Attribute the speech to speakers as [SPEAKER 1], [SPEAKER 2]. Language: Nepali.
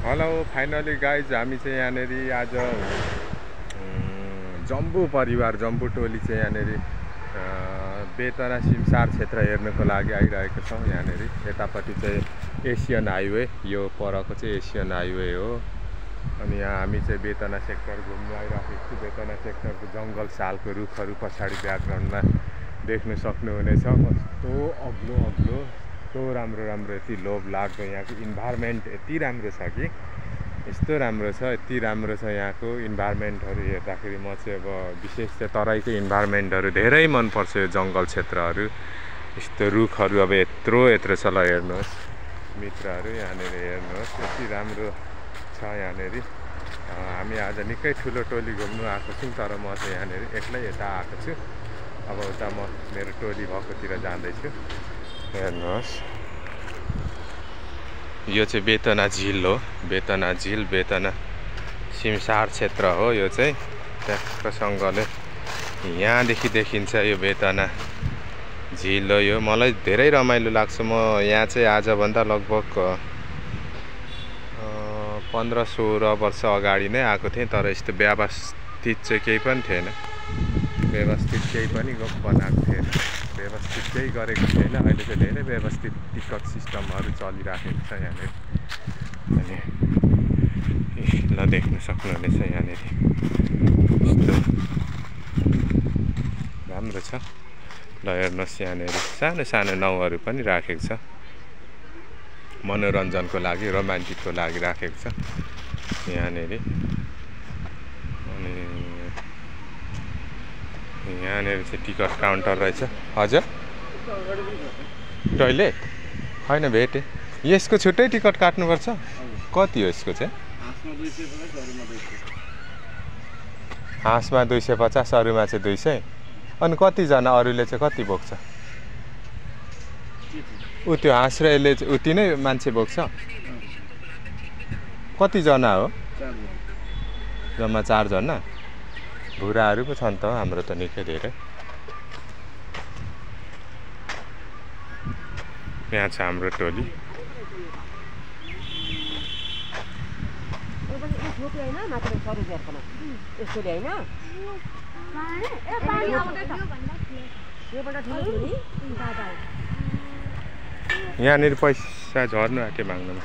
[SPEAKER 1] हेलो फाइनली गाइज हामी चाहिँ यहाँनेरि आज जम्बू परिवार जम्बू टोली चाहिँ यहाँनेरि बेतना सिमसार क्षेत्र हेर्नको लागि आइरहेको छौँ। यहाँनेरि यतापट्टि चाहिँ एसियन हाइवे, यो परको चाहिँ एसियन हाइवे हो। अनि यहाँ हामी चाहिँ बेतना सेक्टर घुम्न आइरहेको छु। बेतना सेक्टरको जङ्गल सालको रुखहरू पछाडि ब्याकग्राउन्डमा देख्न सक्नुहुनेछ। कस्तो अग्लो अग्लो, यस्तो राम्रो राम्रो, यति लोभ लाग्दो। यहाँको इन्भाइरोमेन्ट यति राम्रो छ कि यस्तो राम्रो छ, यति राम्रो छ यहाँको इन्भाइरोमेन्टहरू हेर्दाखेरि। म चाहिँ अब विशेष चाहिँ तराईको इन्भाइरोमेन्टहरू धेरै मनपर्छ। यो जङ्गल क्षेत्रहरू, यस्तो रुखहरू अब यत्रो यत्रो छ। ल हेर्नुहोस् मित्रहरू, यहाँनिर हेर्नुहोस् यति राम्रो छ यहाँनिर। हामी आज निकै ठुलो टोली घुम्नु आएको छौँ, तर म चाहिँ यहाँनिर एक्लै यता आएको छु। अब उता म मेरो टोली भएकोतिर जाँदैछु। हेर्नुहोस् यो चाहिँ बेतना झिल हो। बेतना झिल, बेतना सिमसार क्षेत्र हो यो चाहिँ। ट्याक्कसँगले यहाँदेखि देखिन्छ यो बेतना झिल हो। यो मलाई धेरै रमाइलो लाग्छ। म यहाँ चाहिँ आजभन्दा लगभग 15-16 वर्ष अगाडि नै आएको थिएँ, तर यस्तो व्यवस्थित चाहिँ केही पनि थिएन। व्यवस्थित केही पनि बनाएको थिएन, व्यवस्थित केही गरेको छैन। अहिले चाहिँ धेरै व्यवस्थित टिकट सिस्टमहरू चलिराखेको छ यहाँनिर। अनि ल देख्न सक्नुहुनेछ यहाँनिर यस्तो राम्रो छ। ल हेर्नुहोस् यहाँनिर सानो सानो नाउँहरू पनि राखेको छ, मनोरञ्जनको लागि, रोमान्टिकको लागि राखेको छ यहाँनिर। अनि यहाँनिर चाहिँ टिकट काउन्टर रहेछ। हजुर टोइलेट होइन, भेटेँ। यसको छुट्टै टिकट काट्नुपर्छ? कति हो यसको चाहिँ? हाँसमा 250, अरूमा चाहिँ 200। अनि कतिजना अरूले चाहिँ कति बोक्छ? ऊ त्यो हाँस र यसले चाहिँ उति नै मान्छे बोक्छ? कतिजना हो? जम्मा 4 जना। भुराहरू पो छन् त, हाम्रो त निकै धेरै। यहाँ छ हाम्रो टोली। यहाँनिर पैसा झर्नु आँट्यो माग्नुमा।